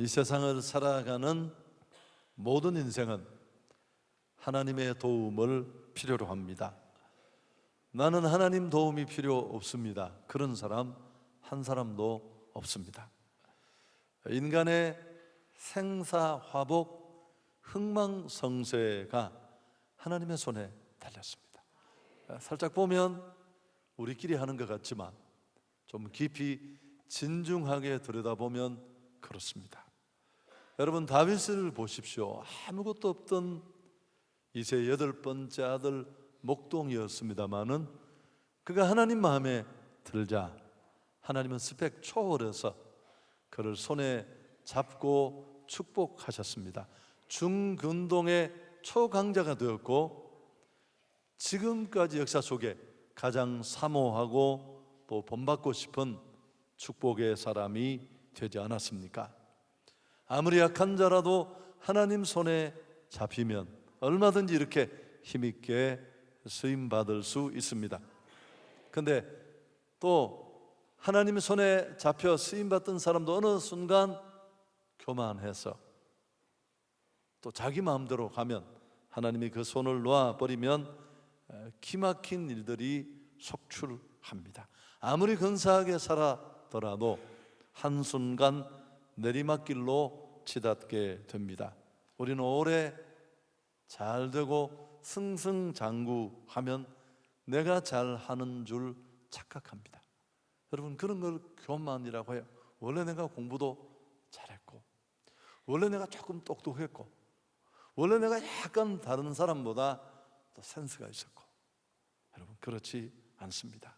이 세상을 살아가는 모든 인생은 하나님의 도움을 필요로 합니다. 나는 하나님 도움이 필요 없습니다. 그런 사람 한 사람도 없습니다. 인간의 생사화복, 흥망성쇠가 하나님의 손에 달렸습니다. 살짝 보면 우리끼리 하는 것 같지만 좀 깊이 진중하게 들여다보면 그렇습니다. 여러분, 다윗을 보십시오. 아무것도 없던 이세 8번째 아들 목동이었습니다마는 그가 하나님 마음에 들자 하나님은 스펙 초월해서 그를 손에 잡고 축복하셨습니다. 중근동의 초강자가 되었고 지금까지 역사 속에 가장 사모하고 또 본받고 싶은 축복의 사람이 되지 않았습니까? 아무리 약한 자라도 하나님 손에 잡히면 얼마든지 이렇게 힘있게 쓰임받을 수 있습니다. 그런데 또 하나님 손에 잡혀 쓰임받던 사람도 어느 순간 교만해서 또 자기 마음대로 가면 하나님이 그 손을 놓아버리면 기막힌 일들이 속출합니다. 아무리 근사하게 살아더라도 한순간 내리막길로 치닫게 됩니다. 우리는 오래 잘 되고 승승장구하면 내가 잘하는 줄 착각합니다. 여러분, 그런 걸 교만이라고 해요. 원래 내가 공부도 잘했고, 원래 내가 조금 똑똑했고, 원래 내가 약간 다른 사람보다 또 센스가 있었고. 여러분, 그렇지 않습니다.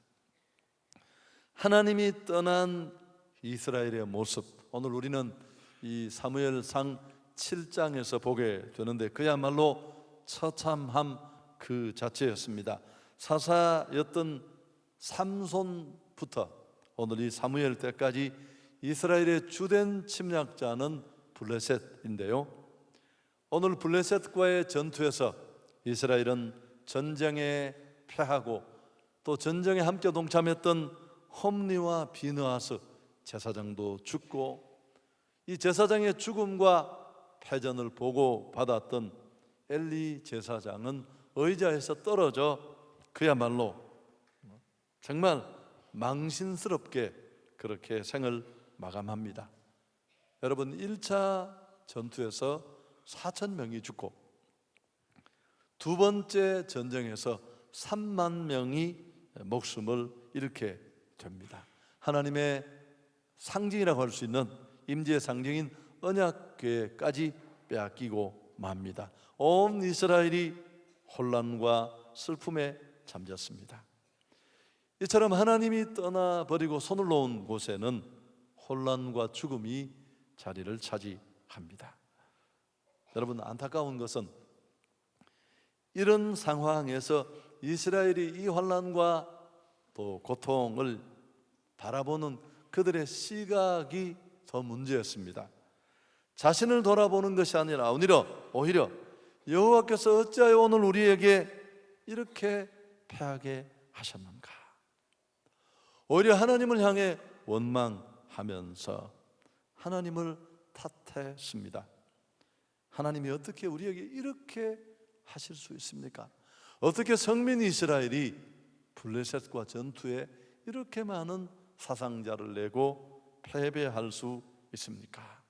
하나님이 떠난 이스라엘의 모습, 오늘 우리는 이 사무엘상 7장에서 보게 되는데 그야말로 처참함 그 자체였습니다. 사사였던 삼손부터 오늘 이 사무엘 때까지 이스라엘의 주된 침략자는 블레셋인데요, 오늘 블레셋과의 전투에서 이스라엘은 전쟁에 패하고 또 전쟁에 함께 동참했던 홈리와 비느하스 제사장도 죽고, 이 제사장의 죽음과 패전을 보고 받았던 엘리 제사장은 의자에서 떨어져 그야말로 정말 망신스럽게 그렇게 생을 마감합니다. 여러분, 1차 전투에서 4,000명이 죽고 두 번째 전쟁에서 3만 명이 목숨을 잃게 됩니다. 하나님의 상징이라고 할 수 있는 임재의 상징인 언약궤까지 빼앗기고 맙니다. 온 이스라엘이 혼란과 슬픔에 잠겼습니다. 이처럼 하나님이 떠나버리고 손을 놓은 곳에는 혼란과 죽음이 자리를 차지합니다. 여러분, 안타까운 것은 이런 상황에서 이스라엘이 이 혼란과 또 고통을 바라보는 그들의 시각이 더 문제였습니다. 자신을 돌아보는 것이 아니라 오히려 여호와께서 어찌하여 오늘 우리에게 이렇게 패하게 하셨는가, 오히려 하나님을 향해 원망하면서 하나님을 탓했습니다. 하나님이 어떻게 우리에게 이렇게 하실 수 있습니까? 어떻게 성민 이스라엘이 블레셋과 전투에 이렇게 많은 사상자를 내고 패배할 수 있습니까?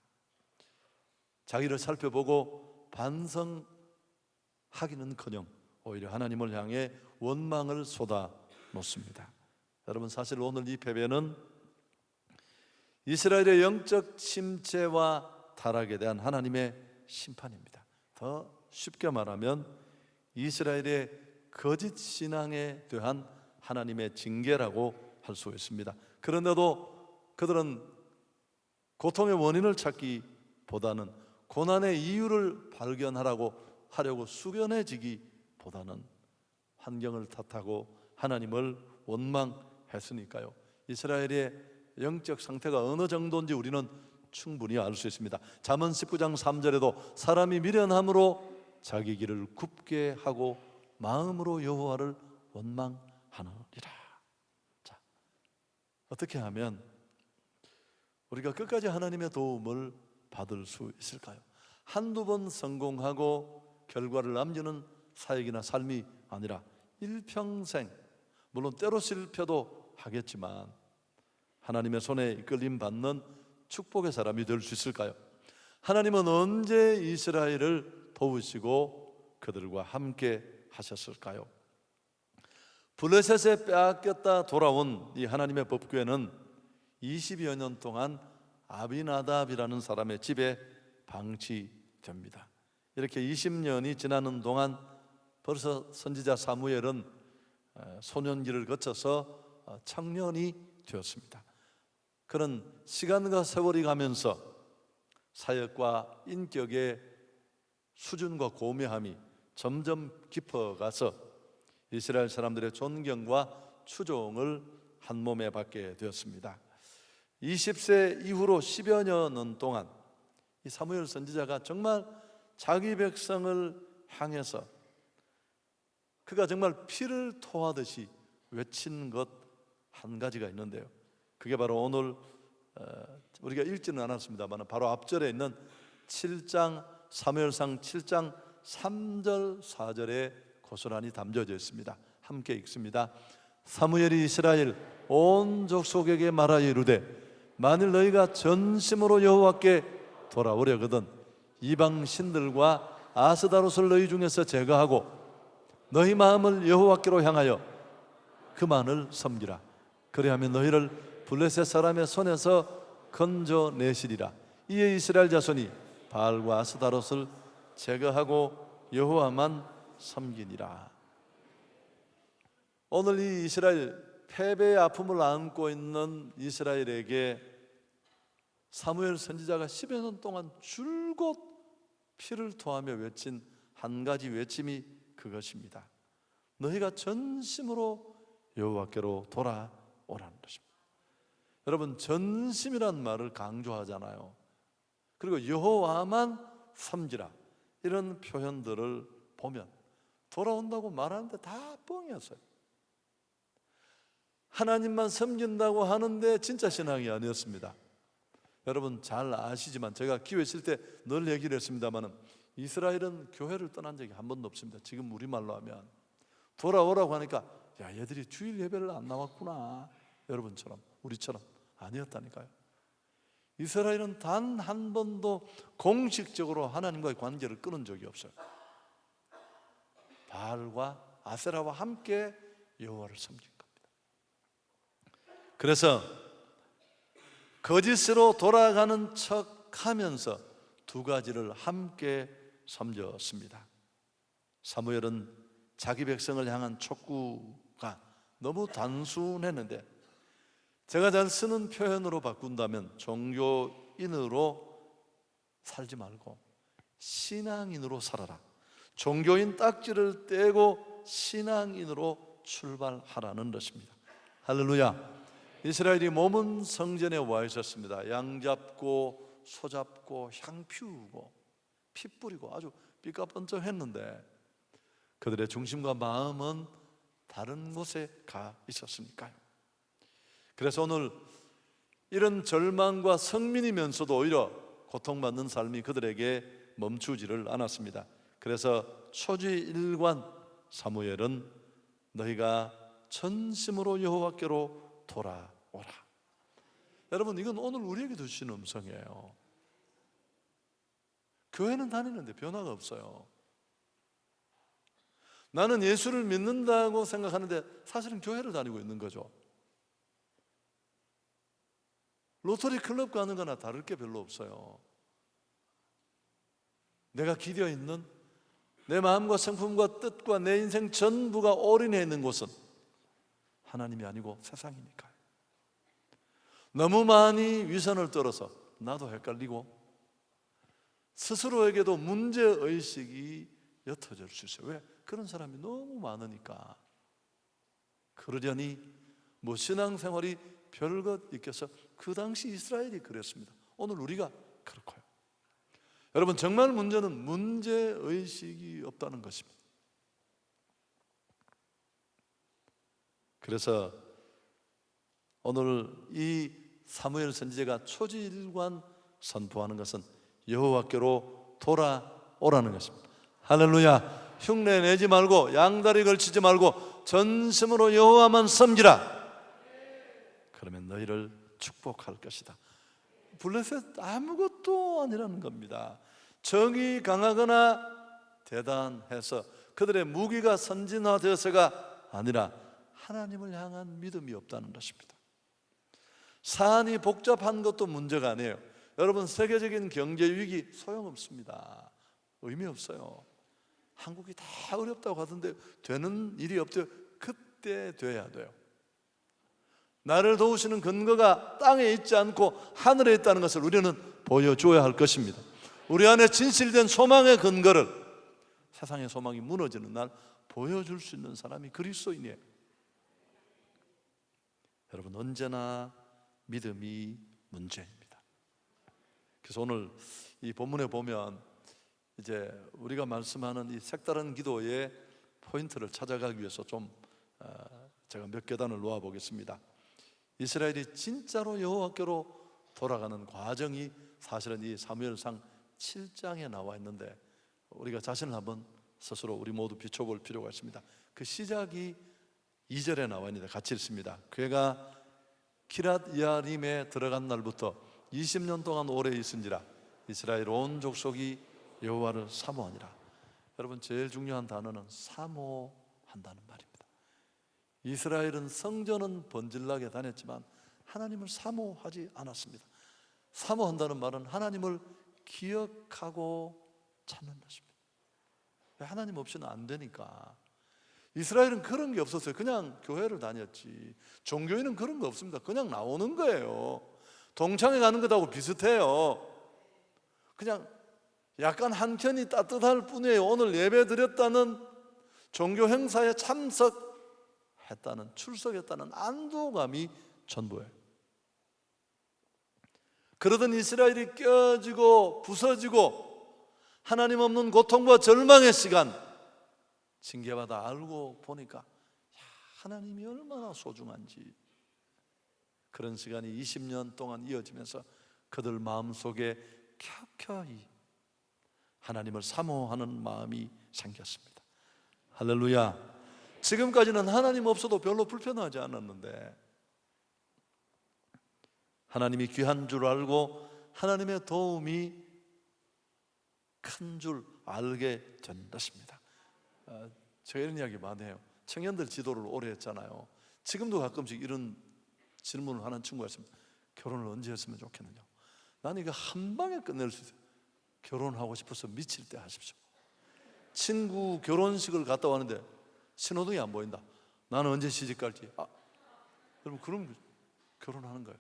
자기를 살펴보고 반성하기는커녕 오히려 하나님을 향해 원망을 쏟아놓습니다. 여러분, 사실 오늘 이 패배는 이스라엘의 영적 침체와 타락에 대한 하나님의 심판입니다. 더 쉽게 말하면 이스라엘의 거짓 신앙에 대한 하나님의 징계라고 할 수 있습니다. 그런데도 그들은 고통의 원인을 찾기보다는 고난의 이유를 하려고 숙연해지기보다는 환경을 탓하고 하나님을 원망했으니까요. 이스라엘의 영적 상태가 어느 정도인지 우리는 충분히 알 수 있습니다. 잠언 19장 3절에도 사람이 미련함으로 자기 길을 굽게 하고 마음으로 여호와를 원망하느니라. 자, 어떻게 하면 우리가 끝까지 하나님의 도움을 받을 수 있을까요? 한두 번 성공하고 결과를 남기는 사역이나 삶이 아니라 일평생, 물론 때로 실패도 하겠지만 하나님의 손에 이끌림 받는 축복의 사람이 될 수 있을까요? 하나님은 언제 이스라엘을 도우시고 그들과 함께 하셨을까요? 블레셋에 빼앗겼다 돌아온 이 하나님의 법궤는 20여 년 동안 아비나답이라는 사람의 집에 방치됩니다. 이렇게 20년이 지나는 동안 벌써 선지자 사무엘은 소년기를 거쳐서 청년이 되었습니다. 그런 시간과 세월이 가면서 사역과 인격의 수준과 고매함이 점점 깊어가서 이스라엘 사람들의 존경과 추종을 한 몸에 받게 되었습니다. 20세 이후로 10여 년 동안 이 사무엘 선지자가 정말 자기 백성을 향해서 그가 정말 피를 토하듯이 외친 것 한 가지가 있는데요, 그게 바로 오늘 우리가 읽지는 않았습니다만 바로 앞절에 있는 7장 사무엘상 7장 3절 4절에 고스란히 담겨져 있습니다. 함께 읽습니다. 사무엘이 이스라엘 온 족속에게 말하여 이르되 만일 너희가 전심으로 여호와께 돌아오려거든 이방 신들과 아스다롯을 너희 중에서 제거하고 너희 마음을 여호와께로 향하여 그만을 섬기라. 그리하면 너희를 블레셋 사람의 손에서 건져내시리라. 이에 이스라엘 자손이 바알과 아스다롯을 제거하고 여호와만 섬기니라. 오늘 이 이스라엘 패배의 아픔을 안고 있는 이스라엘에게 사무엘 선지자가 10여 년 동안 줄곧 피를 토하며 외친 한 가지 외침이 그것입니다. 너희가 전심으로 여호와께로 돌아오라는 것입니다. 여러분, 전심이란 말을 강조하잖아요. 그리고 여호와만 섬기라, 이런 표현들을 보면 돌아온다고 말하는데 다 뻥이었어요. 하나님만 섬긴다고 하는데 진짜 신앙이 아니었습니다. 여러분 잘 아시지만 제가 기회 있을 때 늘 얘기를 했습니다만 이스라엘은 교회를 떠난 적이 한 번도 없습니다. 지금 우리말로 하면 돌아오라고 하니까 야, 얘들이 주일 예배를 안 나왔구나, 여러분처럼 우리처럼 아니었다니까요. 이스라엘은 단 한 번도 공식적으로 하나님과의 관계를 끊은 적이 없어요. 바알과 아세라와 함께 여호와를 섬긴 겁니다. 그래서 거짓으로 돌아가는 척하면서 두 가지를 함께 섬겼습니다. 사무엘은 자기 백성을 향한 촉구가 너무 단순했는데 제가 잘 쓰는 표현으로 바꾼다면 종교인으로 살지 말고 신앙인으로 살아라. 종교인 딱지를 떼고 신앙인으로 출발하라는 것입니다. 할렐루야. 이스라엘이 몸은 성전에 와 있었습니다. 양 잡고 소 잡고 향 피우고 피 뿌리고 아주 삐까뻔쩍했는데 그들의 중심과 마음은 다른 곳에 가 있었으니까요. 그래서 오늘 이런 절망과 성민이면서도 오히려 고통받는 삶이 그들에게 멈추지를 않았습니다. 그래서 초지일관 사무엘은 너희가 전심으로 여호와께로 돌아오라. 여러분, 이건 오늘 우리에게 주시는 음성이에요. 교회는 다니는데 변화가 없어요. 나는 예수를 믿는다고 생각하는데 사실은 교회를 다니고 있는 거죠. 로터리 클럽 가는 거나 다를 게 별로 없어요. 내가 기대어 있는 내 마음과 성품과 뜻과 내 인생 전부가 올인해 있는 곳은 하나님이 아니고 세상이니까요. 너무 많이 위선을 떨어서 나도 헷갈리고 스스로에게도 문제의식이 옅어질 수 있어요. 왜? 그런 사람이 너무 많으니까. 그러려니 뭐 신앙생활이 별것 있겠어? 그 당시 이스라엘이 그랬습니다. 오늘 우리가 그렇고요. 여러분, 정말 문제는 문제의식이 없다는 것입니다. 그래서 오늘 이 사무엘 선지자가 초지일관 선포하는 것은 여호와께로 돌아오라는 것입니다. 할렐루야. 흉내 내지 말고 양다리 걸치지 말고 전심으로 여호와만 섬기라. 그러면 너희를 축복할 것이다. 블레셋 아무것도 아니라는 겁니다. 정이 강하거나 대단해서 그들의 무기가 선진화되어서가 아니라 하나님을 향한 믿음이 없다는 것입니다. 사안이 복잡한 것도 문제가 아니에요. 여러분, 세계적인 경제 위기 소용없습니다. 의미 없어요. 한국이 다 어렵다고 하던데 되는 일이 없대요. 그때 돼야 돼요. 나를 도우시는 근거가 땅에 있지 않고 하늘에 있다는 것을 우리는 보여줘야 할 것입니다. 우리 안에 진실된 소망의 근거를 세상의 소망이 무너지는 날 보여줄 수 있는 사람이 그리스도인이에요. 여러분, 언제나 믿음이 문제입니다. 그래서 오늘 이 본문에 보면 이제 우리가 말씀하는 이 색다른 기도의 포인트를 찾아가기 위해서 좀 제가 몇 계단을 놓아 보겠습니다. 이스라엘이 진짜로 여호와께로 돌아가는 과정이 사실은 이 사무엘상 7장에 나와 있는데 우리가 자신을 한번 스스로 우리 모두 비춰볼 필요가 있습니다. 그 시작이 2절에 나와 있는데 같이 읽습니다. 그가 기랏 야림에 들어간 날부터 20년 동안 오래 있은지라 이스라엘 온 족속이 여호와를 사모하니라. 여러분, 제일 중요한 단어는 사모한다는 말입니다. 이스라엘은 성전은 번질나게 다녔지만 하나님을 사모하지 않았습니다. 사모한다는 말은 하나님을 기억하고 찾는 것입니다. 하나님 없이는 안 되니까. 이스라엘은 그런 게 없었어요. 그냥 교회를 다녔지. 종교인은 그런 거 없습니다. 그냥 나오는 거예요. 동창회 가는 것하고 비슷해요. 그냥 약간 한켠이 따뜻할 뿐이에요. 오늘 예배 드렸다는, 종교 행사에 참석했다는, 출석했다는 안도감이 전부예요. 그러던 이스라엘이 깨지고 부서지고 하나님 없는 고통과 절망의 시간, 징계받아 알고 보니까 하나님이 얼마나 소중한지. 그런 시간이 20년 동안 이어지면서 그들 마음속에 켜켜이 하나님을 사모하는 마음이 생겼습니다. 할렐루야. 지금까지는 하나님 없어도 별로 불편하지 않았는데 하나님이 귀한 줄 알고 하나님의 도움이 큰 줄 알게 된 것입니다. 제가 이런 이야기 많이 해요. 청년들 지도를 오래 했잖아요. 지금도 가끔씩 이런 질문을 하는 친구가 있습니다. 결혼을 언제 했으면 좋겠느냐. 나는 이거 한 방에 끝낼 수 있어요. 결혼하고 싶어서 미칠 때 하십시오. 친구 결혼식을 갔다 왔는데 신호등이 안 보인다. 나는 언제 시집 갈지. 여러분, 그럼 결혼하는 거예요.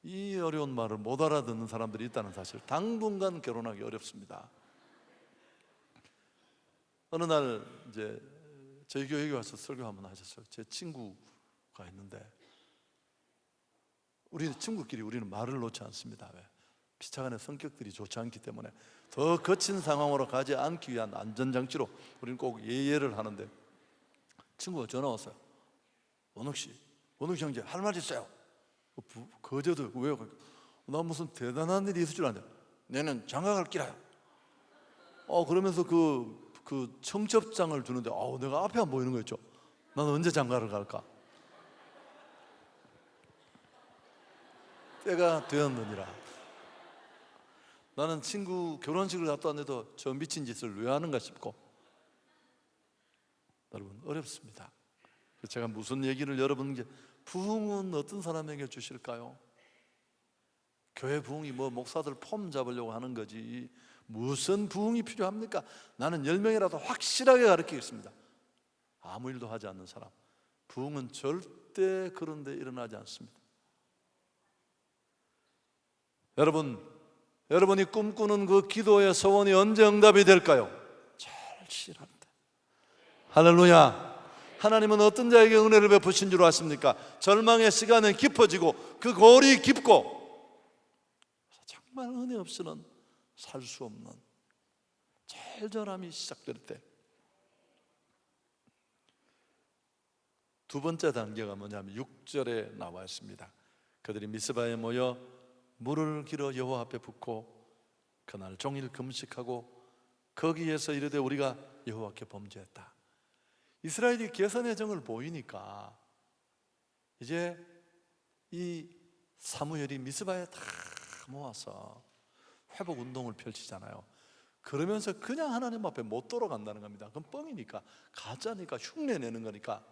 이 어려운 말을 못 알아듣는 사람들이 있다는 사실. 당분간 결혼하기 어렵습니다. 어느 날 이제 저희 교회에 와서 설교 한번 하셨어요. 제 친구가 있는데 우리 친구끼리 우리는 말을 놓지 않습니다. 왜? 피차간의 성격들이 좋지 않기 때문에 더 거친 상황으로 가지 않기 위한 안전장치로 우리는 꼭 예의를 하는데 친구가 전화 왔어요. 원욱 씨, 원욱 형제 할 말 있어요. 거저도 왜요? 나 무슨 대단한 일이 있을 줄 아는데 내는 장가갈 기라요. 그러면서 그 청첩장을 주는데 내가 앞에 안 보이는 거였죠. 나는 언제 장가를 갈까? 때가 되었느니라. 나는 친구 결혼식을 갔다 왔는데도 저 미친 짓을 왜 하는가 싶고. 여러분, 어렵습니다. 제가 무슨 얘기를 여러분께, 부흥은 어떤 사람에게 주실까요? 교회 부흥이 목사들 폼 잡으려고 하는 거지 무슨 부흥이 필요합니까? 나는 10명이라도 확실하게 가르치겠습니다. 아무 일도 하지 않는 사람, 부흥은 절대 그런 데 일어나지 않습니다. 여러분이 꿈꾸는 그 기도의 소원이 언제 응답이 될까요? 절실할 때. 할렐루야. 하나님은 어떤 자에게 은혜를 베푸신 줄 아십니까? 절망의 시간은 깊어지고 그 골이 깊고 정말 은혜 없이는 살 수 없는 절절함이 시작될 때. 두 번째 단계가 뭐냐면 6절에 나와 있습니다. 그들이 미스바에 모여 물을 길어 여호와 앞에 붓고 그날 종일 금식하고 거기에서 이르되 우리가 여호와께 범죄했다. 이스라엘이 개선의 정을 보이니까 이제 이 사무엘이 미스바에 다 모아서 회복 운동을 펼치잖아요. 그러면서 그냥 하나님 앞에 못 돌아간다는 겁니다. 그건 뻥이니까, 가짜니까, 흉내내는 거니까.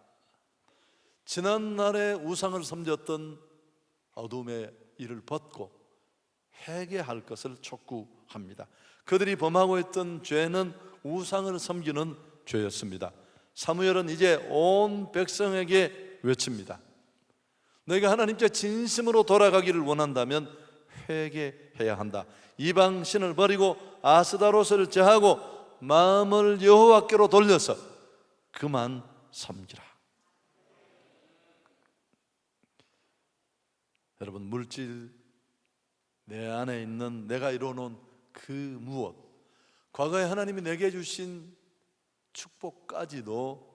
지난날에 우상을 섬겼던 어둠의 일을 벗고 회개할 것을 촉구합니다. 그들이 범하고 있던 죄는 우상을 섬기는 죄였습니다. 사무엘은 이제 온 백성에게 외칩니다. 너희가 하나님께 진심으로 돌아가기를 원한다면 회개해야 한다. 이방 신을 버리고 아스다로스를 제하고 마음을 여호와께로 돌려서 그만 섬기라. 여러분, 물질, 내 안에 있는 내가 이루어놓은 그 무엇, 과거에 하나님이 내게 주신 축복까지도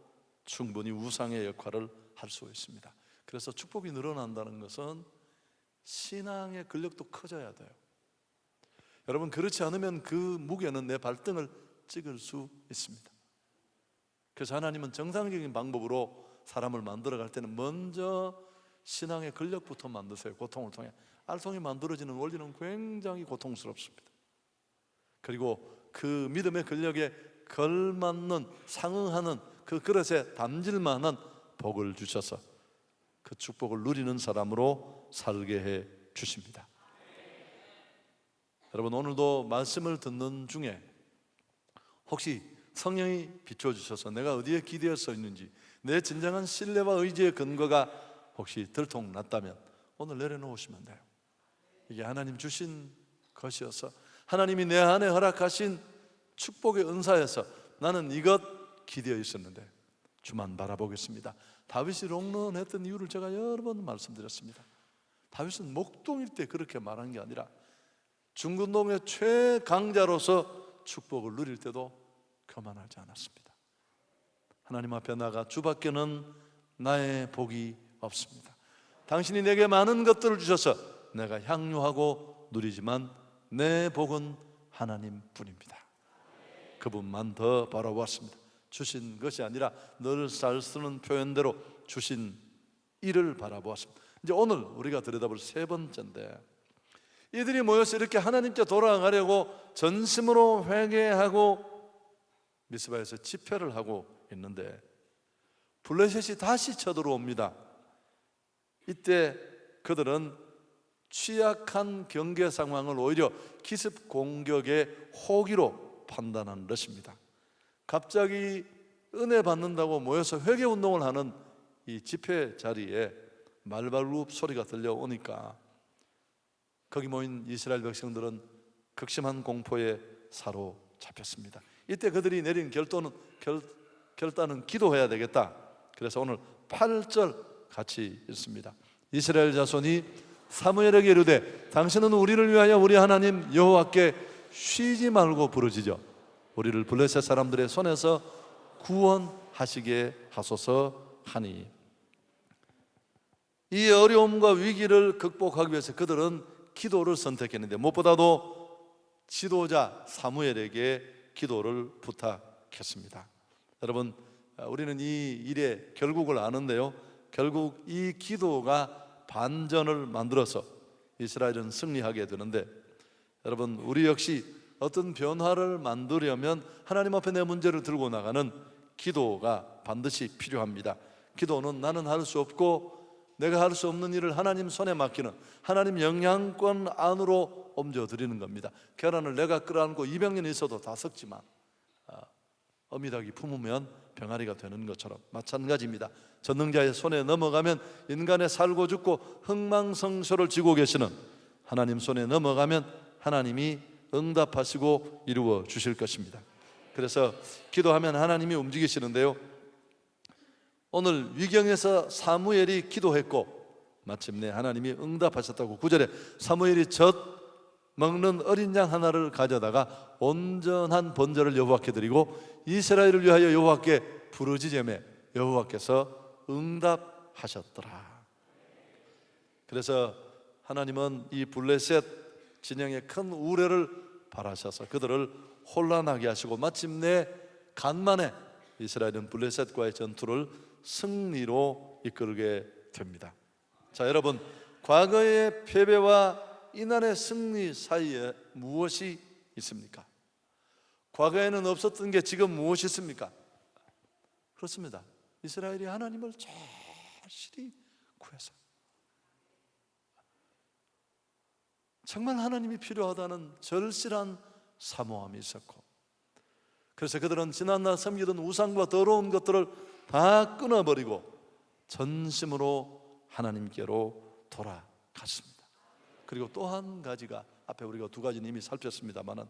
충분히 우상의 역할을 할 수 있습니다. 그래서 축복이 늘어난다는 것은 신앙의 근력도 커져야 돼요. 여러분, 그렇지 않으면 그 무게는 내 발등을 찍을 수 있습니다. 그래서 하나님은 정상적인 방법으로 사람을 만들어 갈 때는 먼저 신앙의 근력부터 만드세요. 고통을 통해. 알통이 만들어지는 원리는 굉장히 고통스럽습니다. 그리고 그 믿음의 근력에 걸맞는, 상응하는 그 그릇에 담질만한 복을 주셔서 그 축복을 누리는 사람으로 살게 해 주십니다. 여러분, 오늘도 말씀을 듣는 중에 혹시 성령이 비춰주셔서 내가 어디에 기대어 서 있는지, 내 진정한 신뢰와 의지의 근거가 혹시 들통났다면 오늘 내려놓으시면 돼요. 이게 하나님 주신 것이어서, 하나님이 내 안에 허락하신 축복의 은사여서 나는 이것 기대어 있었는데 주만 바라보겠습니다. 다윗이 롱런했던 이유를 제가 여러 번 말씀드렸습니다. 다윗은 목동일 때 그렇게 말한 게 아니라 중근동의 최강자로서 축복을 누릴 때도 교만하지 않았습니다. 하나님 앞에 나가 주밖에는 나의 복이 없습니다. 당신이 내게 많은 것들을 주셔서 내가 향유하고 누리지만 내 복은 하나님뿐입니다. 그분만 더 바라보았습니다. 주신 것이 아니라 늘 잘 쓰는 표현대로 주신 일을 바라보았습니다. 이제 오늘 우리가 들여다볼 세 번째인데, 이들이 모여서 이렇게 하나님께 돌아가려고 전심으로 회개하고 미스바에서 집회를 하고 있는데 블레셋이 다시 쳐들어옵니다. 이때 그들은 취약한 경계 상황을 오히려 기습 공격의 호기로 판단한 것입니다. 갑자기 은혜 받는다고 모여서 회개 운동을 하는 이 집회 자리에 말발굽 소리가 들려오니까 거기 모인 이스라엘 백성들은 극심한 공포에 사로잡혔습니다. 이때 그들이 내린 결단은 기도해야 되겠다. 그래서 오늘 8절 같이 읽습니다. 이스라엘 자손이 사무엘에게 이르되 당신은 우리를 위하여 우리 하나님 여호와께 쉬지 말고 부르짖어 우리를 블레셋 사람들의 손에서 구원하시게 하소서 하니, 이 어려움과 위기를 극복하기 위해서 그들은 기도를 선택했는데 무엇보다도 지도자 사무엘에게 기도를 부탁했습니다. 여러분, 우리는 이 일의 결국을 아는데요, 결국 이 기도가 반전을 만들어서 이스라엘은 승리하게 되는데, 여러분, 우리 역시 어떤 변화를 만들려면 하나님 앞에 내 문제를 들고 나가는 기도가 반드시 필요합니다. 기도는 나는 할 수 없고 내가 할 수 없는 일을 하나님 손에 맡기는, 하나님 영향권 안으로 옮겨드리는 겁니다. 계란을 내가 끌어안고 200년 있어도 다 썩지만 어미닭이 품으면 병아리가 되는 것처럼 마찬가지입니다. 전능자의 손에 넘어가면 인간의 살고 죽고 흥망성쇠를 쥐고 계시는 하나님 손에 넘어가면 하나님이 응답하시고 이루어 주실 것입니다. 그래서 기도하면 하나님이 움직이시는데요, 오늘 위경에서 사무엘이 기도했고 마침내 하나님이 응답하셨다고 9절에 사무엘이 젖 먹는 어린 양 하나를 가져다가 온전한 번제를 여호와께 드리고 이스라엘을 위하여 여호와께 부르짖으매 여호와께서 응답하셨더라. 그래서 하나님은 이 블레셋 진영의 큰 우려를 바라셔서 그들을 혼란하게 하시고 마침내 간만에 이스라엘은 블레셋과의 전투를 승리로 이끌게 됩니다. 자, 여러분, 과거의 패배와 이날의 승리 사이에 무엇이 있습니까? 과거에는 없었던 게 지금 무엇이 있습니까? 그렇습니다. 이스라엘이 하나님을 절실히 구해서 정말 하나님이 필요하다는 절실한 사모함이 있었고, 그래서 그들은 지난날 섬기던 우상과 더러운 것들을 다 끊어버리고 전심으로 하나님께로 돌아갔습니다. 그리고 또 한 가지가, 앞에 우리가 두 가지는 이미 살폈습니다만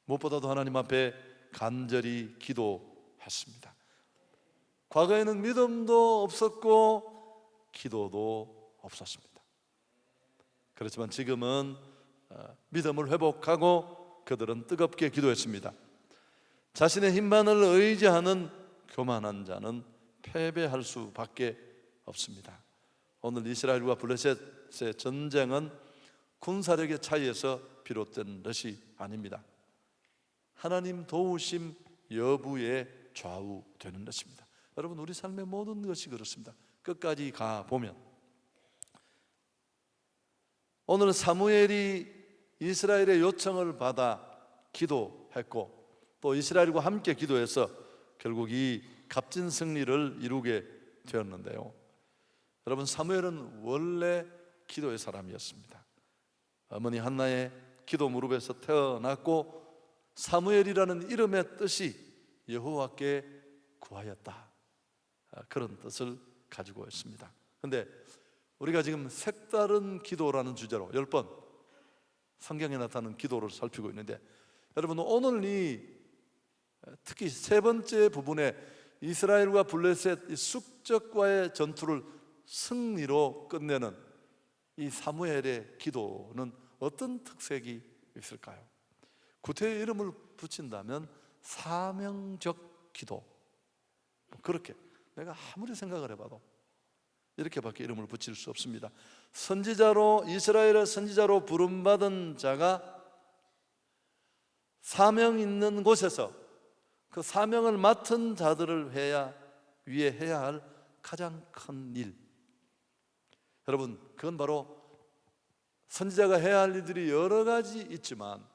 무엇보다도 하나님 앞에 간절히 기도했습니다. 과거에는 믿음도 없었고 기도도 없었습니다. 그렇지만 지금은 믿음을 회복하고 그들은 뜨겁게 기도했습니다. 자신의 힘만을 의지하는 교만한 자는 패배할 수밖에 없습니다. 오늘 이스라엘과 블레셋의 전쟁은 군사력의 차이에서 비롯된 것이 아닙니다. 하나님 도우심 여부에 좌우되는 것입니다. 여러분, 우리 삶의 모든 것이 그렇습니다. 끝까지 가보면 오늘 사무엘이 이스라엘의 요청을 받아 기도했고 또 이스라엘과 함께 기도해서 결국 이 값진 승리를 이루게 되었는데요. 여러분, 사무엘은 원래 기도의 사람이었습니다. 어머니 한나의 기도 무릎에서 태어났고 사무엘이라는 이름의 뜻이 여호와께 구하였다, 그런 뜻을 가지고 있습니다. 그런데 우리가 지금 색다른 기도라는 주제로 10번 성경에 나타나는 기도를 살피고 있는데, 여러분, 오늘 이 특히 세 번째 부분에 이스라엘과 블레셋 이 숙적과의 전투를 승리로 끝내는 이 사무엘의 기도는 어떤 특색이 있을까요? 구태의 이름을 붙인다면 사명적 기도, 그렇게 내가 아무리 생각을 해봐도 이렇게밖에 이름을 붙일 수 없습니다. 선지자로, 이스라엘의 선지자로 부름받은 자가 사명 있는 곳에서 그 사명을 맡은 자들을 위해 해야 할 가장 큰 일, 여러분, 그건 바로 선지자가 해야 할 일들이 여러 가지 있지만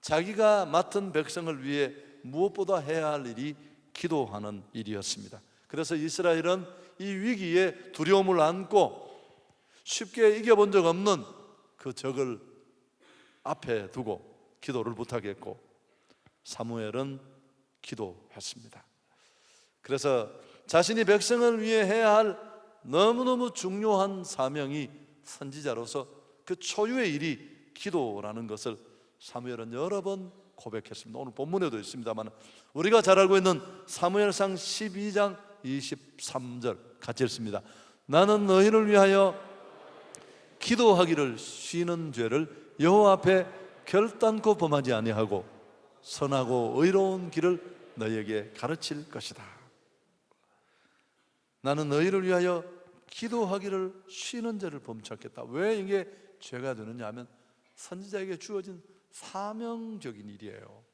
자기가 맡은 백성을 위해 무엇보다 해야 할 일이 기도하는 일이었습니다. 그래서 이스라엘은 이 위기에 두려움을 안고 쉽게 이겨본 적 없는 그 적을 앞에 두고 기도를 부탁했고 사무엘은 기도했습니다. 그래서 자신이 백성을 위해 해야 할 너무너무 중요한 사명이 선지자로서 그 초유의 일이 기도라는 것을 사무엘은 여러 번 고백했습니다. 오늘 본문에도 있습니다만 우리가 잘 알고 있는 사무엘상 12장 23절 같이 읽습니다. 나는 너희를 위하여 기도하기를 쉬는 죄를 여호와 앞에 결단코 범하지 아니하고 선하고 의로운 길을 너희에게 가르칠 것이다. 나는 너희를 위하여 기도하기를 쉬는 죄를 범치 않겠다. 왜 이게 죄가 되느냐 하면 선지자에게 주어진 사명적인 일이에요.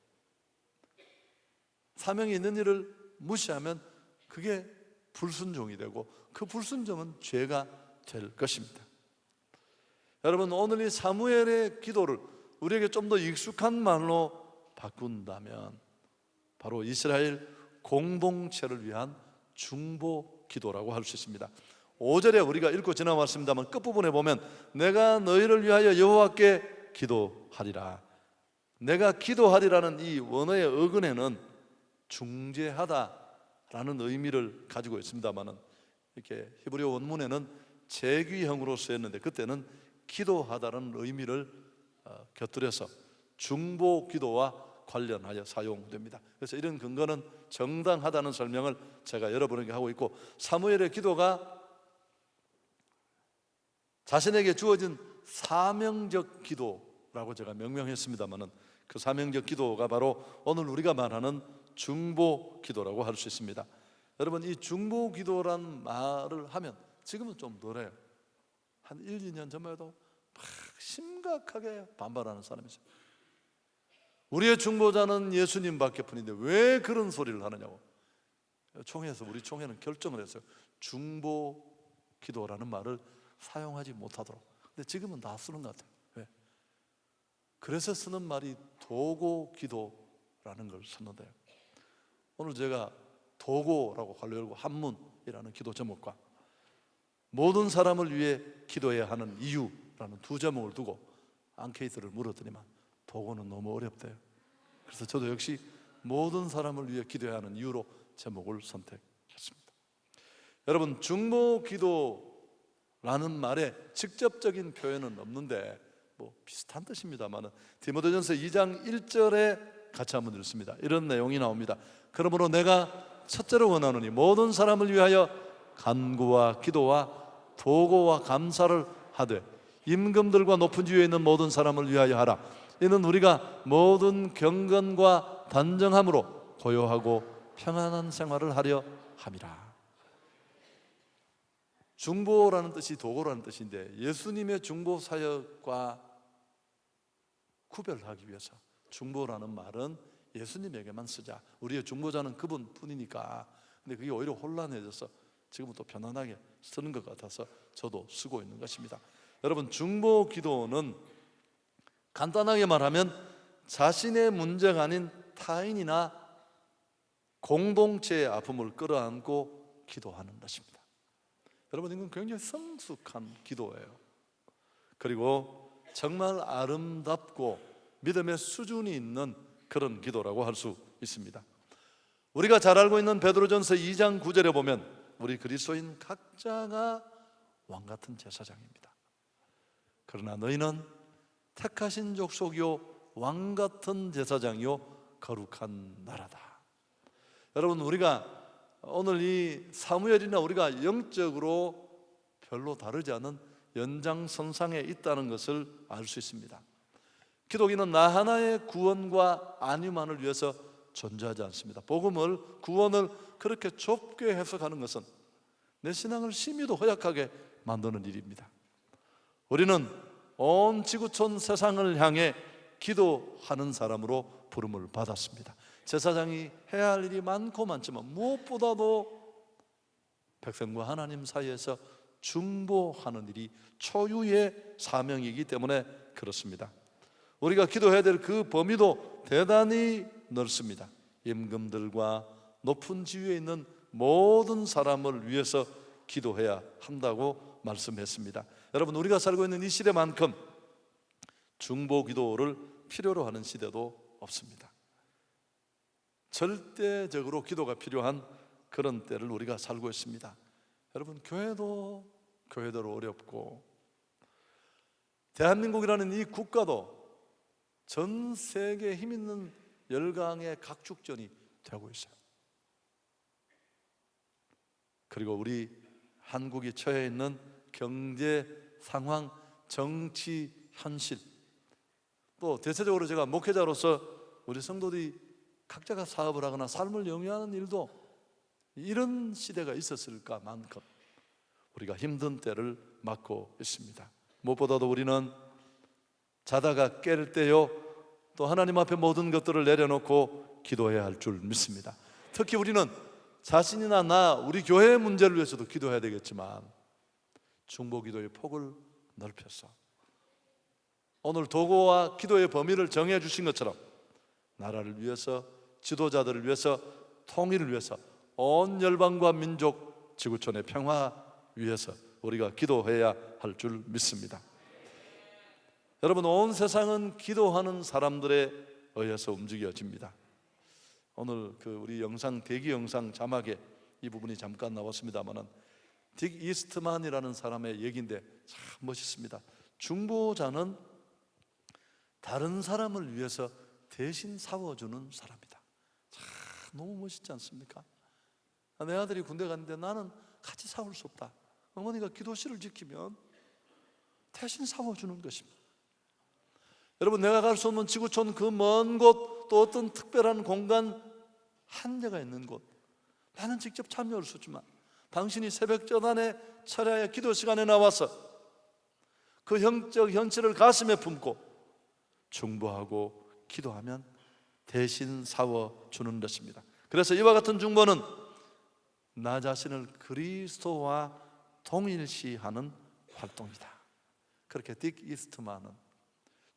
사명이 있는 일을 무시하면 그게 불순종이 되고 그 불순종은 죄가 될 것입니다. 여러분, 오늘 이 사무엘의 기도를 우리에게 좀 더 익숙한 말로 바꾼다면 바로 이스라엘 공동체를 위한 중보 기도라고 할 수 있습니다. 5절에 우리가 읽고 지나왔습니다만 끝부분에 보면 내가 너희를 위하여 여호와께 기도하리라. 내가 기도하리라는 이 원어의 어근에는 중재하다라는 의미를 가지고 있습니다만 이렇게 히브리어 원문에는 재귀형으로 쓰였는데 그때는 기도하다는 의미를 곁들여서 중보 기도와 관련하여 사용됩니다. 그래서 이런 근거는 정당하다는 설명을 제가 여러분에게 하고 있고, 사무엘의 기도가 자신에게 주어진 사명적 기도라고 제가 명명했습니다마는 그 사명적 기도가 바로 오늘 우리가 말하는 중보 기도라고 할 수 있습니다. 여러분, 이 중보 기도란 말을 하면 지금은 좀 덜해요. 한 1, 2년 전만 해도 막 심각하게 반발하는 사람이 있어요. 우리의 중보자는 예수님밖에 뿐인데 왜 그런 소리를 하느냐고. 총회에서, 우리 총회는 결정을 했어요. 중보 기도라는 말을 사용하지 못하도록. 근데 지금은 다 쓰는 것 같아요. 왜? 그래서 쓰는 말이 도고 기도라는 걸 썼는데요, 오늘 제가 도고라고 관료 열고 한문이라는 기도 제목과 모든 사람을 위해 기도해야 하는 이유라는 두 제목을 두고 앙케이트를 물었더니만 도고는 너무 어렵대요. 그래서 저도 역시 모든 사람을 위해 기도해야 하는 이유로 제목을 선택했습니다. 여러분, 중보 기도라는 말에 직접적인 표현은 없는데 뭐 비슷한 뜻입니다만 디모데전서 2장 1절에 같이 한번 읽습니다. 이런 내용이 나옵니다. 그러므로 내가 첫째로 원하노니 모든 사람을 위하여 간구와 기도와 도고와 감사를 하되 임금들과 높은 지위에 있는 모든 사람을 위하여 하라. 이는 우리가 모든 경건과 단정함으로 고요하고 평안한 생활을 하려 함이라. 중보라는 뜻이 도고라는 뜻인데 예수님의 중보 사역과 구별하기 위해서 중보라는 말은 예수님에게만 쓰자. 우리의 중보자는 그분뿐이니까. 근데 그게 오히려 혼란해져서 지금은 또 편안하게 쓰는 것 같아서 저도 쓰고 있는 것입니다. 여러분, 중보 기도는 간단하게 말하면 자신의 문제가 아닌 타인이나 공동체의 아픔을 끌어안고 기도하는 것입니다. 여러분, 이건 굉장히 성숙한 기도예요. 그리고 정말 아름답고 믿음의 수준이 있는 그런 기도라고 할 수 있습니다. 우리가 잘 알고 있는 베드로전서 2장 9절에 보면 우리 그리스도인 각자가 왕같은 제사장입니다. 그러나 너희는 택하신 족속이요 왕같은 제사장이요 거룩한 나라다. 여러분, 우리가 오늘 이 사무엘이나 우리가 영적으로 별로 다르지 않은 연장선상에 있다는 것을 알 수 있습니다. 기독인은 나 하나의 구원과 안위만을 위해서 존재하지 않습니다. 복음을, 구원을 그렇게 좁게 해석하는 것은 내 신앙을 심히도 허약하게 만드는 일입니다. 우리는 온 지구촌 세상을 향해 기도하는 사람으로 부름을 받았습니다. 제사장이 해야 할 일이 많고 많지만 무엇보다도 백성과 하나님 사이에서 중보하는 일이 초유의 사명이기 때문에 그렇습니다. 우리가 기도해야 될 그 범위도 대단히 넓습니다. 임금들과 높은 지위에 있는 모든 사람을 위해서 기도해야 한다고 말씀했습니다. 여러분, 우리가 살고 있는 이 시대만큼 중보 기도를 필요로 하는 시대도 없습니다. 절대적으로 기도가 필요한 그런 때를 우리가 살고 있습니다. 여러분, 교회도 교회대로 어렵고 대한민국이라는 이 국가도 전 세계에 힘 있는 열강의 각축전이 되고 있어요. 그리고 우리 한국이 처해 있는 경제 상황, 정치 현실, 또 대체적으로 제가 목회자로서 우리 성도들이 각자가 사업을 하거나 삶을 영위하는 일도 이런 시대가 있었을까만큼 우리가 힘든 때를 맞고 있습니다. 무엇보다도 우리는 자다가 깰 때요, 또 하나님 앞에 모든 것들을 내려놓고 기도해야 할 줄 믿습니다. 특히 우리는 자신이나 나, 우리 교회의 문제를 위해서도 기도해야 되겠지만 중보 기도의 폭을 넓혀서 오늘 도고와 기도의 범위를 정해 주신 것처럼 나라를 위해서, 지도자들을 위해서, 통일을 위해서, 온 열방과 민족, 지구촌의 평화 위해서 우리가 기도해야 할 줄 믿습니다. 여러분, 온 세상은 기도하는 사람들에 의해서 움직여집니다. 오늘 우리 영상, 대기 영상 자막에 이 부분이 잠깐 나왔습니다만은 딕 이스트만이라는 사람의 얘기인데 참 멋있습니다. 중보자는 다른 사람을 위해서 대신 싸워주는 사람이다. 참 너무 멋있지 않습니까? 내 아들이 군대 갔는데 나는 같이 싸울 수 없다. 어머니가 기도실을 지키면 대신 싸워주는 것입니다. 여러분, 내가 갈 수 없는 지구촌 그 먼 곳, 또 어떤 특별한 공간, 한계가 있는 곳, 나는 직접 참여할 수 있지만 당신이 새벽 전환에 철야의 기도 시간에 나와서 그 영적 현실을 가슴에 품고 중보하고 기도하면 대신 사워주는 것입니다. 그래서 이와 같은 중보는 나 자신을 그리스도와 동일시하는 활동이다. 그렇게 딕 이스트만은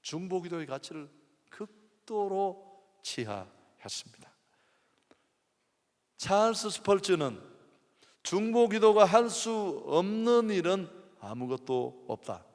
중보기도의 가치를 극도로 치하했습니다. 찰스 스펄즈는 중보기도가 할 수 없는 일은 아무것도 없다.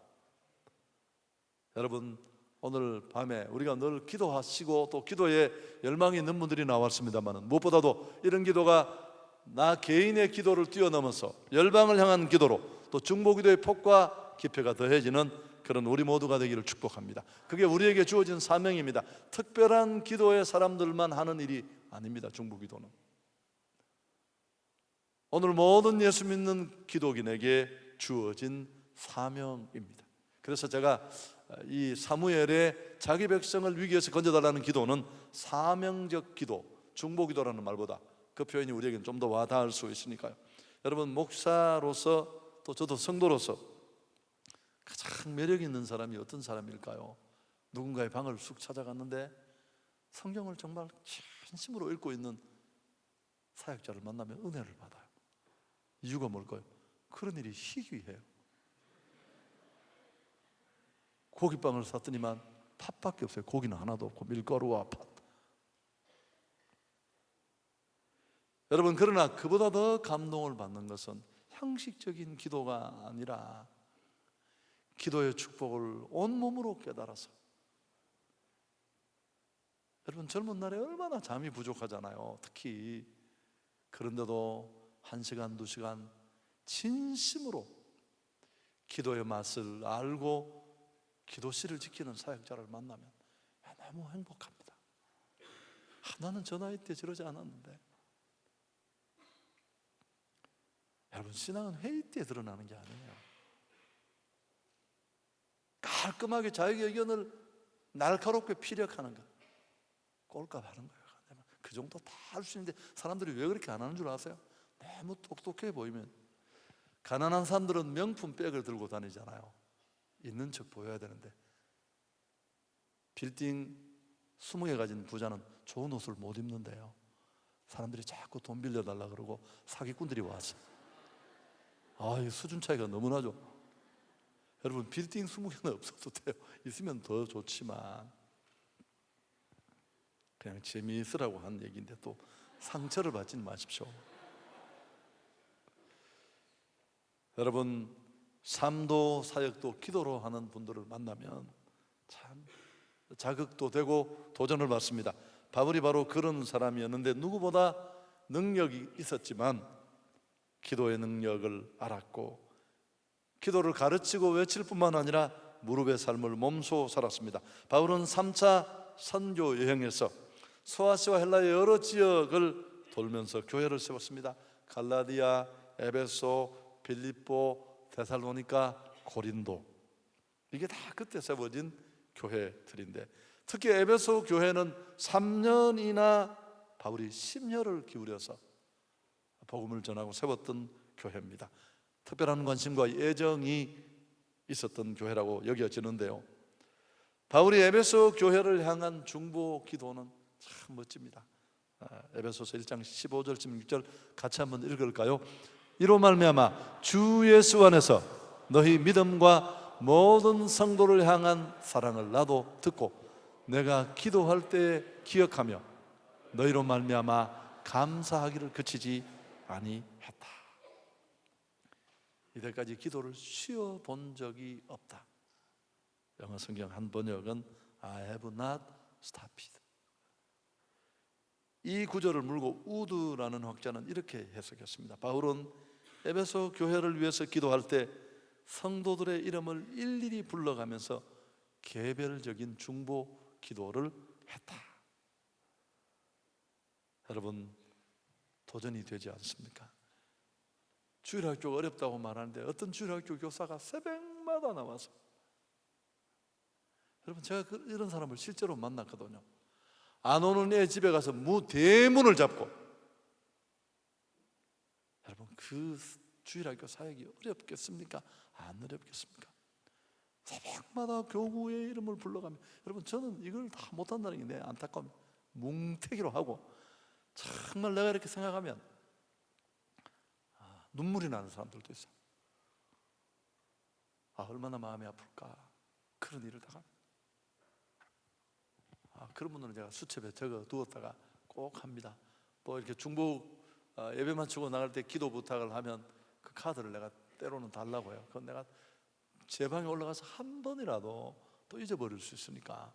여러분, 오늘 밤에 우리가 늘 기도하시고 또 기도에 열망이 있는 분들이 나왔습니다만, 무엇보다도 이런 기도가 나 개인의 기도를 뛰어넘어서 열방을 향한 기도로 또 중보기도의 폭과 깊이가 더해지는 그런 우리 모두가 되기를 축복합니다. 그게 우리에게 주어진 사명입니다. 특별한 기도의 사람들만 하는 일이 아닙니다. 중보기도는 오늘 모든 예수 믿는 기독인에게 주어진 사명입니다. 그래서 제가 이 사무엘의 자기 백성을 위기에서 건져달라는 기도는 사명적 기도, 중보기도라는 말보다 그 표현이 우리에게는 좀 더 와닿을 수 있으니까요. 여러분, 목사로서 또 저도 성도로서 가장 매력 있는 사람이 어떤 사람일까요? 누군가의 방을 쑥 찾아갔는데 성경을 정말 진심으로 읽고 있는 사역자를 만나면 은혜를 받아요. 이유가 뭘까요? 그런 일이 희귀해요. 고깃빵을 샀더니만 팥밖에 없어요. 고기는 하나도 없고 밀가루와 팥. 여러분, 그러나 그보다 더 감동을 받는 것은 형식적인 기도가 아니라 기도의 축복을 온몸으로 깨달아서, 여러분 젊은 날에 얼마나 잠이 부족하잖아요. 특히. 그런데도 1시간, 2시간 진심으로 기도의 맛을 알고 기도실을 지키는 사역자를 만나면 너무 행복합니다. 나는 저 나이 때 저러지 않았는데. 여러분, 신앙은 회의 때 드러나는 게 아니에요. 깔끔하게 자기 의견을 날카롭게 피력하는 것, 꼴값 하는 거예요. 그 정도 다 할 수 있는데 사람들이 왜 그렇게 안 하는 줄 아세요? 너무 똑똑해 보이면. 가난한 사람들은 명품 백을 들고 다니잖아요. 있는 척 보여야 되는데, 빌딩 20개 가진 부자는 좋은 옷을 못 입는데요, 사람들이 자꾸 돈 빌려달라 그러고 사기꾼들이 와서, 이 수준 차이가 너무 나죠. 여러분, 빌딩 20개는 없어도 돼요. 있으면 더 좋지만 그냥 재미있으라고 한 얘기인데 또 상처를 받지는 마십시오. 여러분, 삶도 사역도 기도로 하는 분들을 만나면 참 자극도 되고 도전을 받습니다. 바울이 바로 그런 사람이었는데 누구보다 능력이 있었지만 기도의 능력을 알았고 기도를 가르치고 외칠 뿐만 아니라 무릎의 삶을 몸소 살았습니다. 바울은 3차 선교 여행에서 소아시아 헬라의 여러 지역을 돌면서 교회를 세웠습니다. 갈라디아, 에베소, 빌립보, 데살로니가, 고린도, 이게 다 그때 세워진 교회들인데, 특히 에베소 교회는 3년이나 바울이 심혈을 기울여서 복음을 전하고 세웠던 교회입니다. 특별한 관심과 애정이 있었던 교회라고 여겨지는데요, 바울이 에베소 교회를 향한 중보 기도는 참 멋집니다. 에베소서 1장 15절쯤 6절 같이 한번 읽을까요? 이로 말미암아 주 예수 안에서 너희 믿음과 모든 성도를 향한 사랑을 나도 듣고 내가 기도할 때 기억하며 너희로 말미암아 감사하기를 그치지 아니했다. 이때까지 기도를 쉬어 본 적이 없다. 영어 성경 한 번역은 I have not stopped. 이 구절을 물고 우드라는 학자는 이렇게 해석했습니다. 바울은 에베소 교회를 위해서 기도할 때 성도들의 이름을 일일이 불러가면서 개별적인 중보 기도를 했다. 여러분, 도전이 되지 않습니까? 주일학교가 어렵다고 말하는데 어떤 주일학교 교사가 새벽마다 나와서, 여러분 제가 이런 사람을 실제로 만났거든요. 안 오는 애 집에 가서 대문을 잡고, 여러분 그 주일학교 사역이 어렵겠습니까? 안 어렵겠습니까? 새벽마다 교구의 이름을 불러가며, 여러분 저는 이걸 다 못한다는 게 내 안타까움입니다. 뭉태기로 하고, 정말 내가 이렇게 생각하면 눈물이 나는 사람들도 있어요. 얼마나 마음이 아플까, 그런 일을 당하면. 그런 분들은 제가 수첩에 적어 두었다가 꼭 합니다. 또 이렇게 중복 예배 마치고 나갈 때 기도 부탁을 하면 그 카드를 내가 때로는 달라고 해요. 그건 내가 제 방에 올라가서 한 번이라도 또 잊어버릴 수 있으니까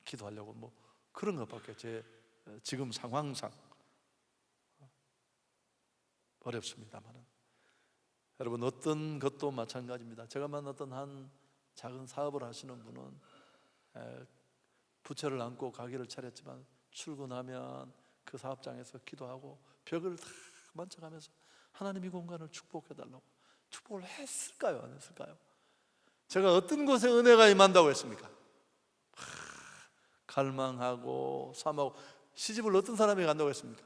기도하려고 뭐 그런 것밖에 제 지금 상황상 어렵습니다만은, 여러분 어떤 것도 마찬가지입니다. 제가 만났던 한 작은 사업을 하시는 분은 부채를 안고 가게를 차렸지만 출근하면 그 사업장에서 기도하고 벽을 다 만져가면서 하나님 이 공간을 축복해달라고. 축복을 했을까요? 안 했을까요? 제가 어떤 곳에 은혜가 임한다고 했습니까? 갈망하고 삼하고. 시집을 어떤 사람이 간다고 했습니까?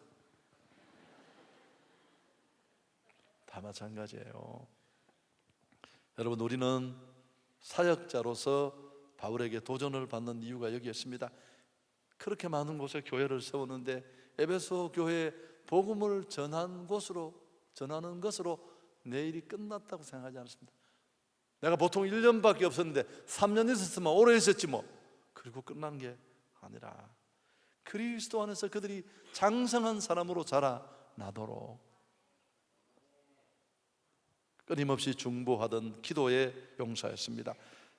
다 마찬가지예요. 여러분, 우리는 사역자로서 바울에게 도전을 받는 이유가 여기 있습니다. 그렇게 많은 곳에 교회를 세우는데 에베소 교회에 복음을 전하는 것으로 내일이 끝났다고 생각하지 않습니다. 내가 보통 1년밖에 없었는데 3년 있었으면 오래 있었지 뭐. 그리고 끝난 게 아니라 그리스도 안에서 그들이 장성한 사람으로 자라나도록 끊임없이 중보하던 기도의 용사였습니다.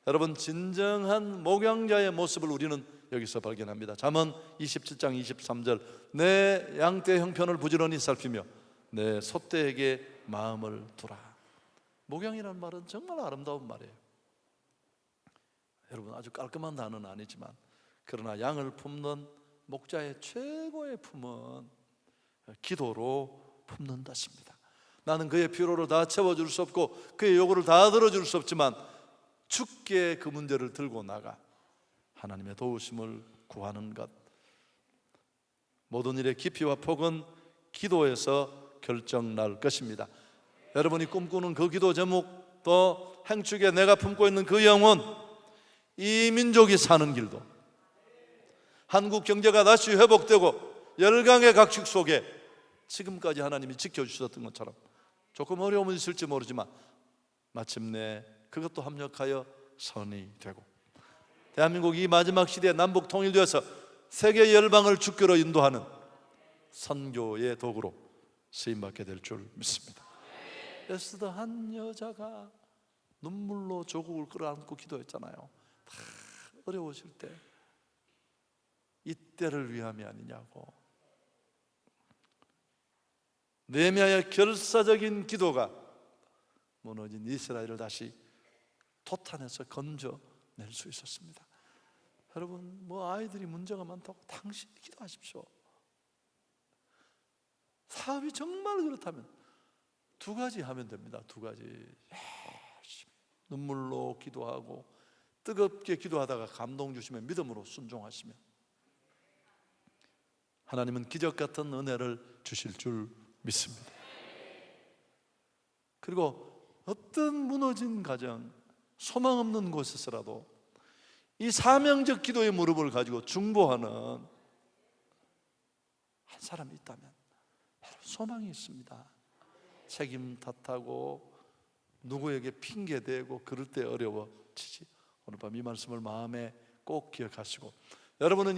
여러분, 진정한 목양자의 모습을 우리는 여기서 발견합니다. 잠언 27장 23절, 내 양떼 형편을 부지런히 살피며 내 소떼에게 마음을 두라. 목양이라는 말은 정말 아름다운 말이에요. 여러분, 아주 깔끔한 단어는 아니지만, 그러나 양을 품는 목자의 최고의 품은 기도로 품는다십니다. 나는 그의 필요를 다 채워줄 수 없고 그의 요구를 다 들어줄 수 없지만 주께 그 문제를 들고 나가 하나님의 도우심을 구하는 것. 모든 일의 깊이와 폭은 기도에서 결정날 것입니다. 여러분이 꿈꾸는 그 기도 제목, 또 행축에 내가 품고 있는 그 영혼, 이 민족이 사는 길도, 한국 경제가 다시 회복되고 열강의 각축 속에 지금까지 하나님이 지켜주셨던 것처럼 조금 어려움은 있을지 모르지만 마침내 그것도 합력하여 선이 되고 대한민국이 마지막 시대에 남북 통일되어서 세계 열방을 주교로 인도하는 선교의 도구로 쓰임받게 될 줄 믿습니다. 에스더 한 여자가 눈물로 조국을 끌어안고 기도했잖아요. 다 어려우실 때 이때를 위함이 아니냐고. 느헤미야의 결사적인 기도가 무너진 이스라엘을 다시 토탄에서 건져낼 수 있었습니다. 여러분, 뭐 아이들이 문제가 많다고 당신이 기도하십시오. 사업이 정말 그렇다면 두 가지 하면 됩니다. 두 가지. 열심히 눈물로 기도하고 뜨겁게 기도하다가 감동 주시면 믿음으로 순종하시면 하나님은 기적 같은 은혜를 주실 줄 믿습니다. 그리고 어떤 무너진 가정, 소망 없는 곳에서라도 이 사명적 기도의 무릎을 가지고 중보하는 한 사람이 있다면 소망이 있습니다. 책임 탓하고 누구에게 핑계대고 그럴 때 어려워지지. 오늘 밤 이 말씀을 마음에 꼭 기억하시고, 여러분은